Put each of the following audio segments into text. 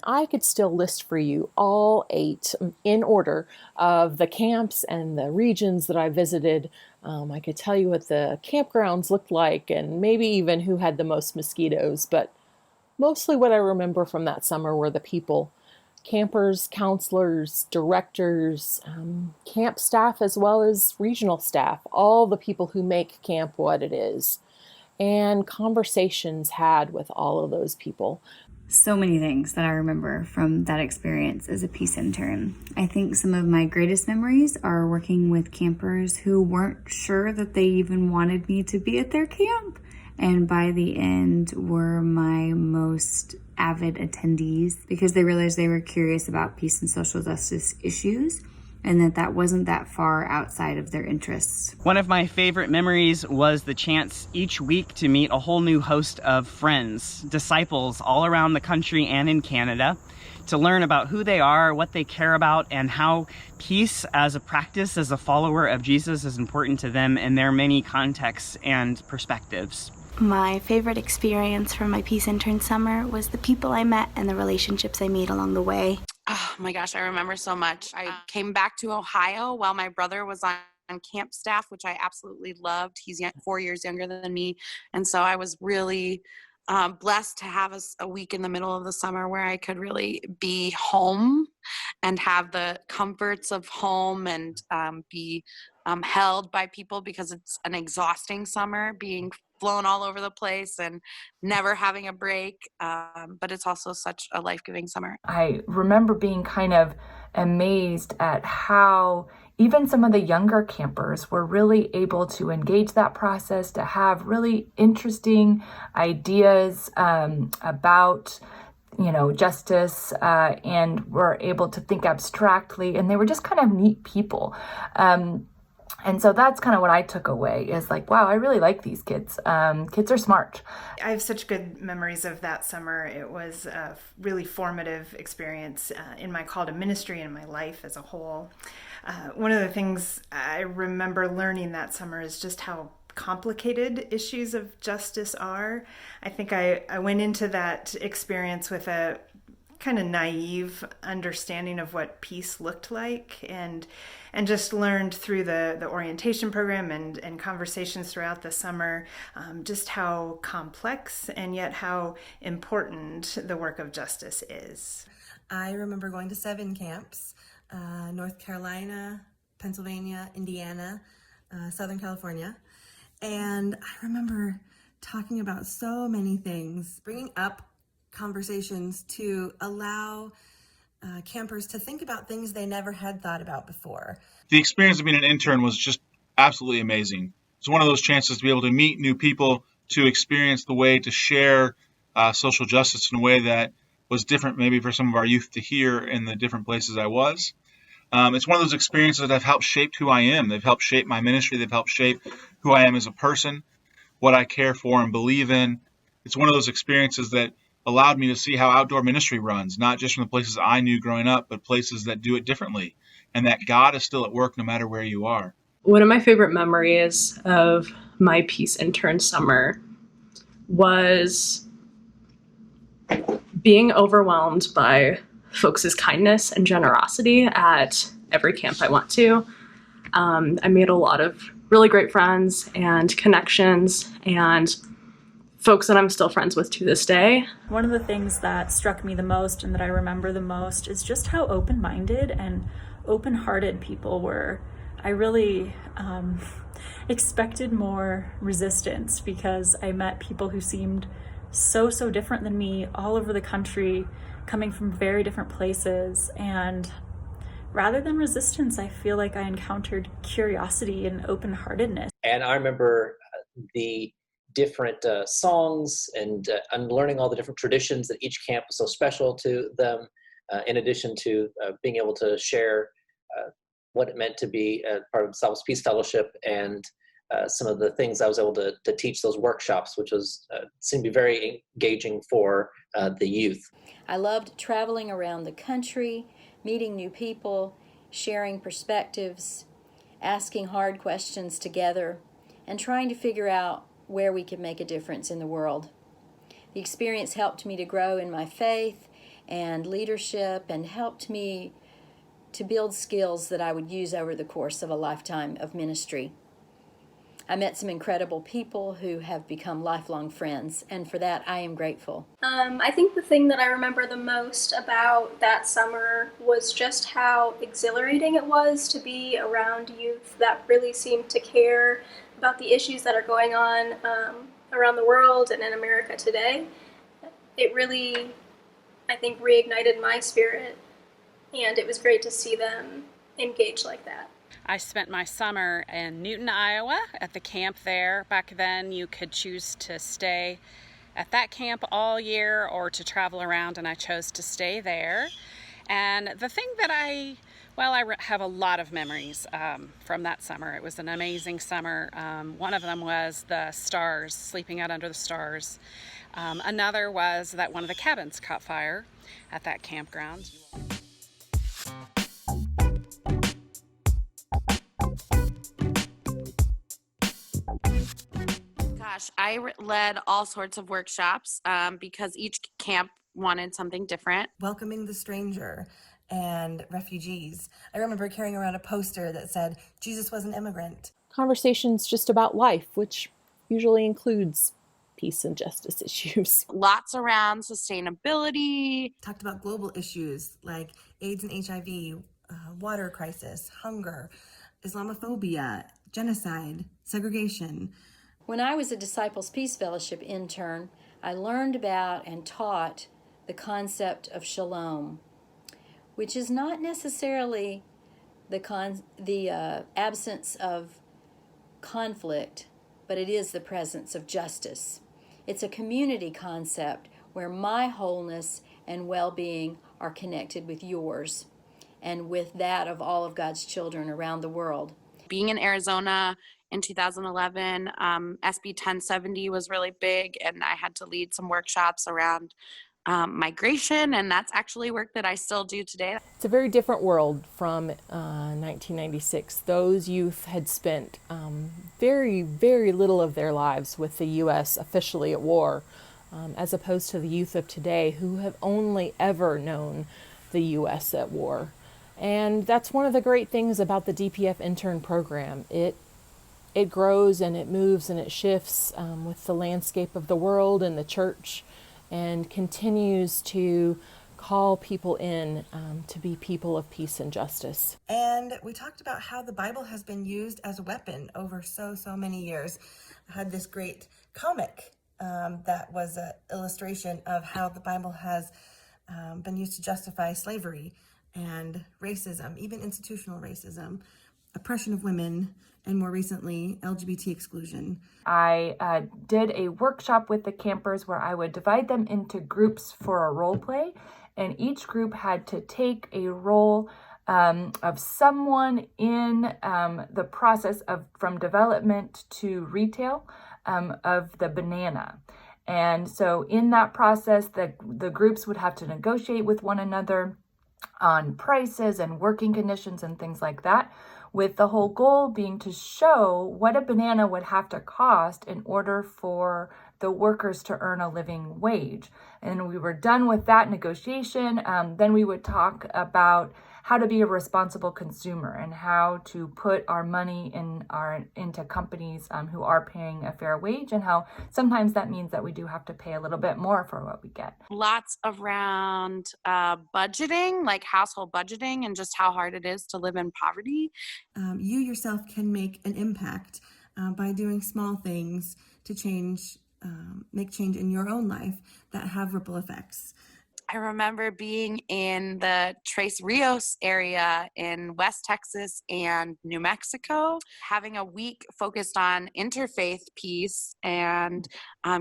I could still list for you all 8 in order of the camps and the regions that I visited. I could tell you what the campgrounds looked like and maybe even who had the most mosquitoes, but mostly what I remember from that summer were the people. Campers, counselors, directors, camp staff, as well as regional staff, all the people who make camp what it is, and conversations had with all of those people. So many things that I remember from that experience as a peace intern. I think some of my greatest memories are working with campers who weren't sure that they even wanted me to be at their camp, and by the end were my most avid attendees because they realized they were curious about peace and social justice issues and that wasn't that far outside of their interests. One of my favorite memories was the chance each week to meet a whole new host of friends, disciples all around the country and in Canada, to learn about who they are, what they care about, and how peace as a practice, as a follower of Jesus, is important to them in their many contexts and perspectives. My favorite experience from my Peace Intern summer was the people I met and the relationships I made along the way. Oh my gosh, I remember so much. I came back to Ohio while my brother was on camp staff, which I absolutely loved. He's 4 years younger than me. And so I was really blessed to have a week in the middle of the summer where I could really be home and have the comforts of home and be held by people, because it's an exhausting summer being flown all over the place and never having a break, but it's also such a life-giving summer. I remember being kind of amazed at how even some of the younger campers were really able to engage that process, to have really interesting ideas about justice, and were able to think abstractly, and they were just kind of neat people. And so that's kind of what I took away, is like, wow, I really like these kids. Kids are smart. I have such good memories of that summer. It was a really formative experience in my call to ministry and my life as a whole. One of the things I remember learning that summer is just how complicated issues of justice are. I think I went into that experience with a kind of naive understanding of what peace looked like, and just learned through the orientation program and conversations throughout the summer just how complex and yet how important the work of justice is. I remember going to 7 camps, North Carolina, Pennsylvania, Indiana, Southern California, and I remember talking about so many things, bringing up conversations to allow campers to think about things they never had thought about before. The experience of being an intern was just absolutely amazing. It's one of those chances to be able to meet new people, to experience the way to share social justice in a way that was different maybe for some of our youth to hear in the different places I was. It's one of those experiences that have helped shape who I am. They've helped shape my ministry. They've helped shape who I am as a person, what I care for and believe in. It's one of those experiences that allowed me to see how outdoor ministry runs, not just from the places I knew growing up, but places that do it differently, and that God is still at work no matter where you are. One of my favorite memories of my Peace Intern summer was being overwhelmed by folks' kindness and generosity at every camp I went to. I made a lot of really great friends and connections and folks that I'm still friends with to this day. One of the things that struck me the most and that I remember the most is just how open-minded and open-hearted people were. I really expected more resistance because I met people who seemed so different than me all over the country, coming from very different places. And rather than resistance, I feel like I encountered curiosity and open-heartedness. And I remember the different songs and learning all the different traditions that each camp was so special to them, in addition to being able to share what it meant to be part of the Southwest Peace Fellowship and some of the things I was able to teach those workshops, which was seemed to be very engaging for the youth. I loved traveling around the country, meeting new people, sharing perspectives, asking hard questions together, and trying to figure out where we could make a difference in the world. The experience helped me to grow in my faith and leadership, and helped me to build skills that I would use over the course of a lifetime of ministry. I met some incredible people who have become lifelong friends, and for that I am grateful. I think the thing that I remember the most about that summer was just how exhilarating it was to be around youth that really seemed to care about the issues that are going on around the world and in America today. It really, I think, reignited my spirit, and it was great to see them engage like that. I spent my summer in Newton, Iowa at the camp there. Back then you could choose to stay at that camp all year or to travel around, and I chose to stay there. And the thing that I have a lot of memories from that summer. It was an amazing summer. One of them was the stars, sleeping out under the stars. Another was that one of the cabins caught fire at that campground. Gosh, I led all sorts of workshops because each camp wanted something different. Welcoming the stranger and refugees. I remember carrying around a poster that said, Jesus was an immigrant. Conversations just about life, which usually includes peace and justice issues. Lots around sustainability. Talked about global issues like AIDS and HIV, water crisis, hunger, Islamophobia, genocide, segregation. When I was a Disciples Peace Fellowship intern, I learned about and taught the concept of shalom, which is not necessarily the absence of conflict, but it is the presence of justice. It's a community concept where my wholeness and well-being are connected with yours and with that of all of God's children around the world. Being in Arizona in 2011, SB 1070 was really big, and I had to lead some workshops around migration, and that's actually work that I still do today. It's a very different world from 1996. Those youth had spent very, very little of their lives with the U.S. officially at war, as opposed to the youth of today who have only ever known the U.S. at war. And that's one of the great things about the DPF Intern Program. It grows and it moves and it shifts with the landscape of the world and the church, and continues to call people in to be people of peace and justice. And we talked about how the Bible has been used as a weapon over so many years. I had this great comic that was an illustration of how the Bible has been used to justify slavery and racism, even institutional racism, oppression of women, and more recently, LGBT exclusion. I did a workshop with the campers where I would divide them into groups for a role play, and each group had to take a role of someone in the process of from development to retail of the banana. And so in that process, the groups would have to negotiate with one another on prices and working conditions and things like that, with the whole goal being to show what a banana would have to cost in order for the workers to earn a living wage. And we were done with that negotiation. Then we would talk about how to be a responsible consumer and how to put our money into companies who are paying a fair wage, and how sometimes that means that we do have to pay a little bit more for what we get. Lots around budgeting, like household budgeting, and just how hard it is to live in poverty. You yourself can make an impact by doing small things to make change in your own life that have ripple effects. I remember being in the Tres Rios area in West Texas and New Mexico, having a week focused on interfaith peace and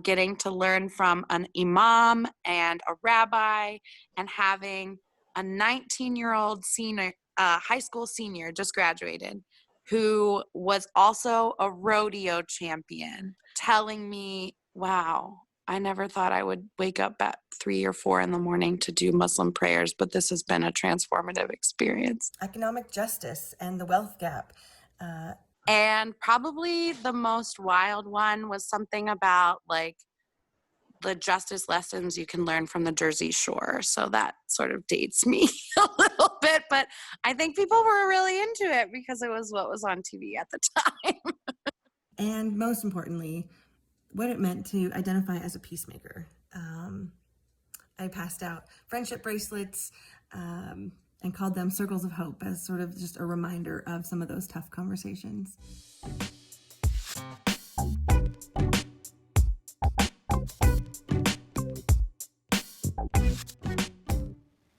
getting to learn from an imam and a rabbi, and having a 19-year-old senior, high school senior, just graduated, who was also a rodeo champion, telling me, wow, I never thought I would wake up at 3 or 4 in the morning to do Muslim prayers, but this has been a transformative experience. Economic justice and the wealth gap. And probably the most wild one was something about like the justice lessons you can learn from the Jersey Shore. So that sort of dates me a little bit, but I think people were really into it because it was what was on TV at the time. And most importantly, what it meant to identify as a peacemaker. I passed out friendship bracelets and called them circles of hope as sort of just a reminder of some of those tough conversations.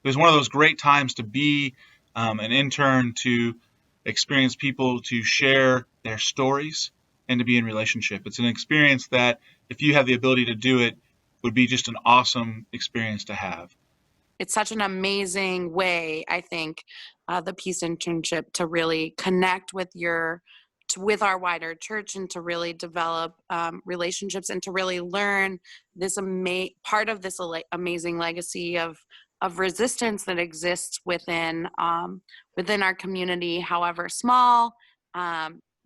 It was one of those great times to be an intern, to experience people, to share their stories, and to be in relationship. It's an experience that, if you have the ability to do it, would be just an awesome experience to have. It's such an amazing way, I think, the Peace Internship to really connect with with our wider church and to really develop relationships and to really learn this part of this amazing legacy of resistance that exists within our community, however small,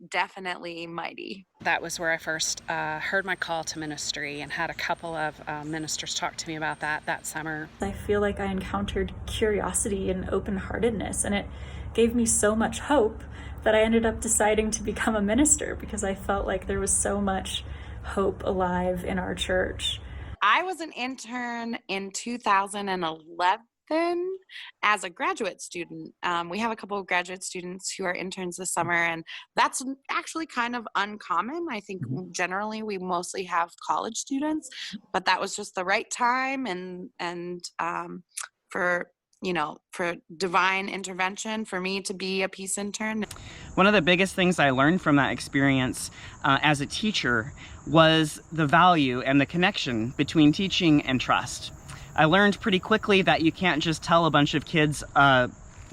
definitely mighty. That was where I first heard my call to ministry and had a couple of ministers talk to me about that summer. I feel like I encountered curiosity and open-heartedness, and it gave me so much hope that I ended up deciding to become a minister because I felt like there was so much hope alive in our church. I was an intern in 2011 as a graduate student. We have a couple of graduate students who are interns this summer, and that's actually kind of uncommon. I think generally we mostly have college students, but that was just the right time and for divine intervention for me to be a peace intern. One of the biggest things I learned from that experience as a teacher was the value and the connection between teaching and trust. I learned pretty quickly that you can't just tell a bunch of kids a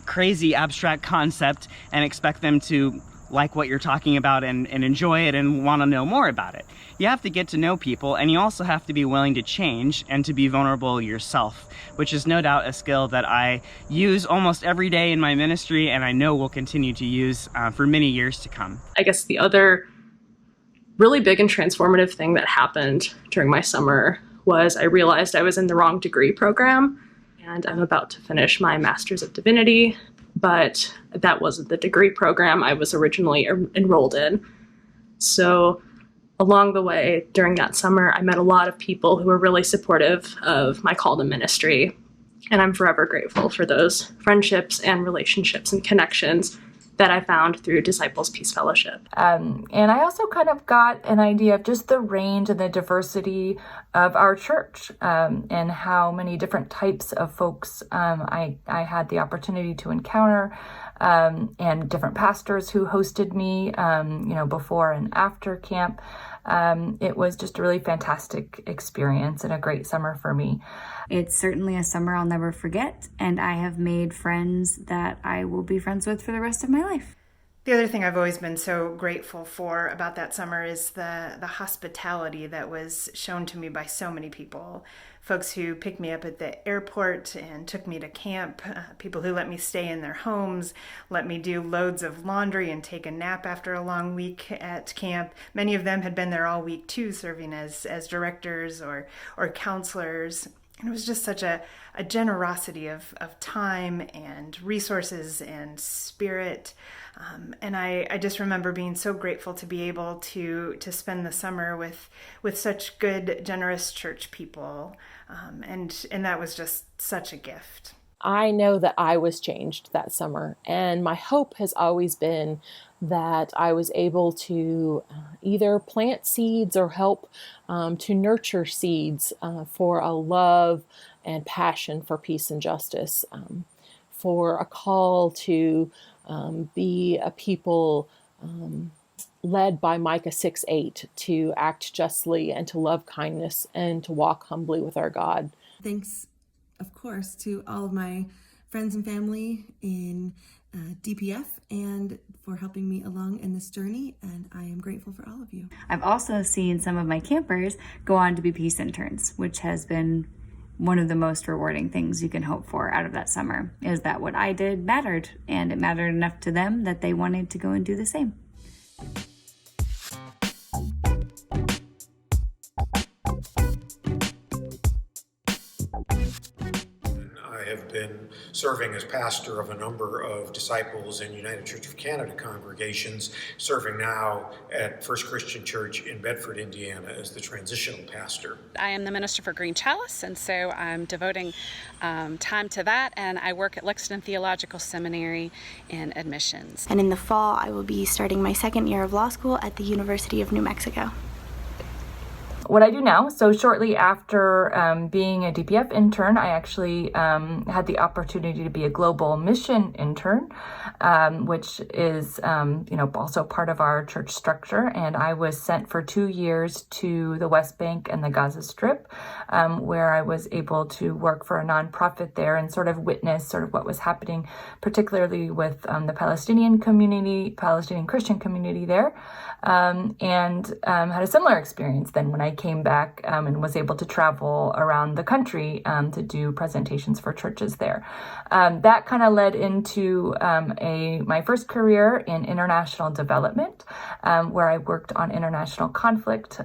crazy abstract concept and expect them to like what you're talking about and enjoy it and want to know more about it. You have to get to know people, and you also have to be willing to change and to be vulnerable yourself, which is no doubt a skill that I use almost every day in my ministry, and I know will continue to use for many years to come. I guess the other really big and transformative thing that happened during my summer was I realized I was in the wrong degree program, and I'm about to finish my Master's of Divinity, but that wasn't the degree program I was originally enrolled in. So along the way during that summer, I met a lot of people who were really supportive of my call to ministry, and I'm forever grateful for those friendships and relationships and connections that I found through Disciples Peace Fellowship. And I also kind of got an idea of just the range and the diversity of our church, and how many different types of folks I had the opportunity to encounter, and different pastors who hosted me, before and after camp. It was just a really fantastic experience and a great summer for me. It's certainly a summer I'll never forget, and I have made friends that I will be friends with for the rest of my life. The other thing I've always been so grateful for about that summer is the hospitality that was shown to me by so many people. Folks who picked me up at the airport and took me to camp, people who let me stay in their homes, let me do loads of laundry and take a nap after a long week at camp. Many of them had been there all week too, serving as directors or counselors. And it was just such a generosity of time and resources and spirit. And I just remember being so grateful to be able to spend the summer with such good, generous church people. And that was just such a gift. I know that I was changed that summer, and my hope has always been that I was able to either plant seeds or help to nurture seeds for a love and passion for peace and justice, for a call to be a people led by Micah 6:8 to act justly and to love kindness and to walk humbly with our God. Thanks, of course, to all of my friends and family in DPF and for helping me along in this journey, and I am grateful for all of you. I've also seen some of my campers go on to be peace interns, which has been one of the most rewarding things you can hope for out of that summer, is that what I did mattered, and it mattered enough to them that they wanted to go and do the same. have been serving as pastor of a number of disciples in United Church of Canada congregations, serving now at First Christian Church in Bedford, Indiana as the transitional pastor. I am the minister for Green Chalice, and so I'm devoting time to that, and I work at Lexington Theological Seminary in admissions. And in the fall, I will be starting my second year of law school at the University of New Mexico. What I do now, so shortly after being a DPF intern, I actually had the opportunity to be a global mission intern, which is, also part of our church structure. And I was sent for 2 years to the West Bank and the Gaza Strip, where I was able to work for a nonprofit there and sort of witness sort of what was happening, particularly with the Palestinian Christian community there, and had a similar experience then when I came back and was able to travel around the country to do presentations for churches there. That kind of led into my first career in international development, where I worked on international conflict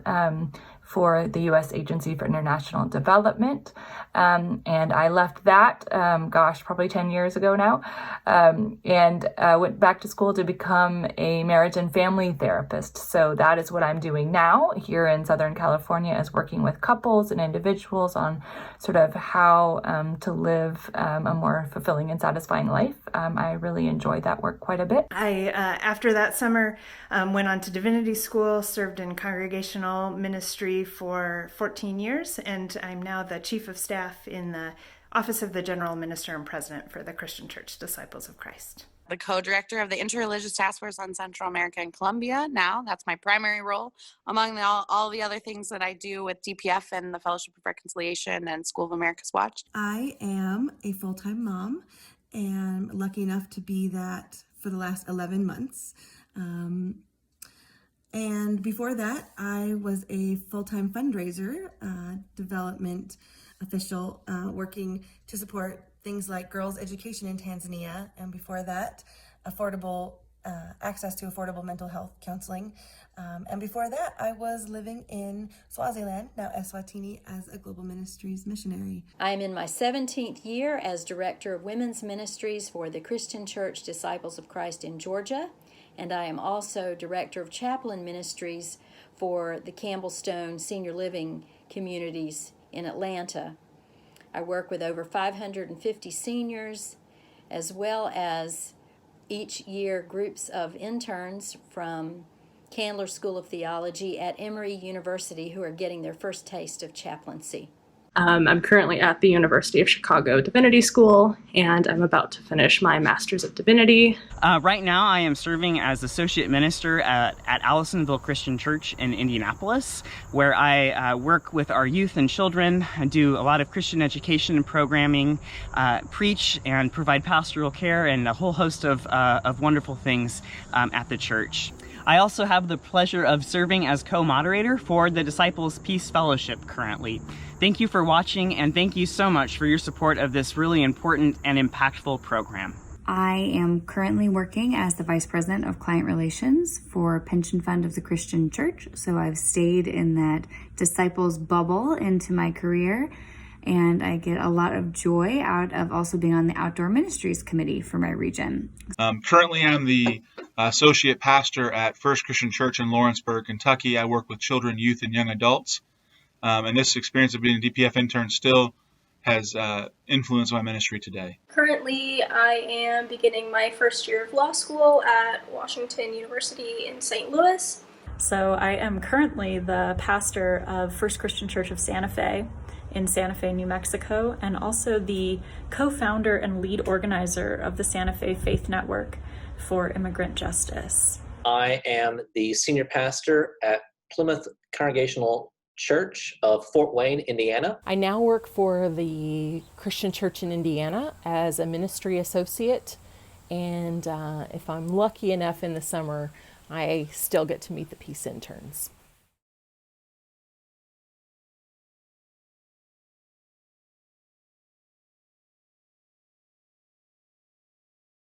for the U.S. Agency for International Development. And I left that, probably 10 years ago now, and went back to school to become a marriage and family therapist. So that is what I'm doing now here in Southern California, is working with couples and individuals on sort of how to live a more fulfilling and satisfying life. I really enjoyed that work quite a bit. I, after that summer, went on to divinity school, served in congregational ministry for 14 years, and I'm now the chief of staff in the Office of the General Minister and President for the Christian Church Disciples of Christ. The co-director of the Interreligious Task Force on Central America and Colombia. Now, that's my primary role among all the other things that I do with DPF and the Fellowship of Reconciliation and School of America's Watch. I am a full-time mom and lucky enough to be that for the last 11 months. And before that, I was a full-time fundraiser, development official, working to support things like girls' education in Tanzania, and before that, affordable access to affordable mental health counseling. And before that, I was living in Swaziland, now Eswatini, as a global ministries missionary. I am in my 17th year as Director of Women's Ministries for the Christian Church Disciples of Christ in Georgia, and I am also Director of Chaplain Ministries for the Campbellstone Senior Living Communities in Atlanta. I work with over 550 seniors, as well as each year groups of interns from Candler School of Theology at Emory University who are getting their first taste of chaplaincy. I'm currently at the University of Chicago Divinity School, and I'm about to finish my Master's of Divinity. Right now, I am serving as Associate Minister at Allisonville Christian Church in Indianapolis, where I work with our youth and children, and do a lot of Christian education and programming, preach and provide pastoral care, and a whole host of wonderful things at the church. I also have the pleasure of serving as co-moderator for the Disciples Peace Fellowship currently. Thank you for watching, and thank you so much for your support of this really important and impactful program. I am currently working as the Vice President of Client Relations for Pension Fund of the Christian Church, so I've stayed in that disciples bubble into my career, and I get a lot of joy out of also being on the Outdoor Ministries Committee for my region. Currently, I'm the Associate Pastor at First Christian Church in Lawrenceburg, Kentucky. I work with children, youth, and young adults. And this experience of being a DPF intern still has influenced my ministry today. Currently, I am beginning my first year of law school at Washington University in St. Louis. So I am currently the pastor of First Christian Church of Santa Fe in Santa Fe, New Mexico, and also the co-founder and lead organizer of the Santa Fe Faith Network for Immigrant Justice. I am the senior pastor at Plymouth Congregational Church of Fort Wayne, Indiana. I now work for the Christian Church in Indiana as a ministry associate, and if I'm lucky enough in the summer, I still get to meet the Peace Interns.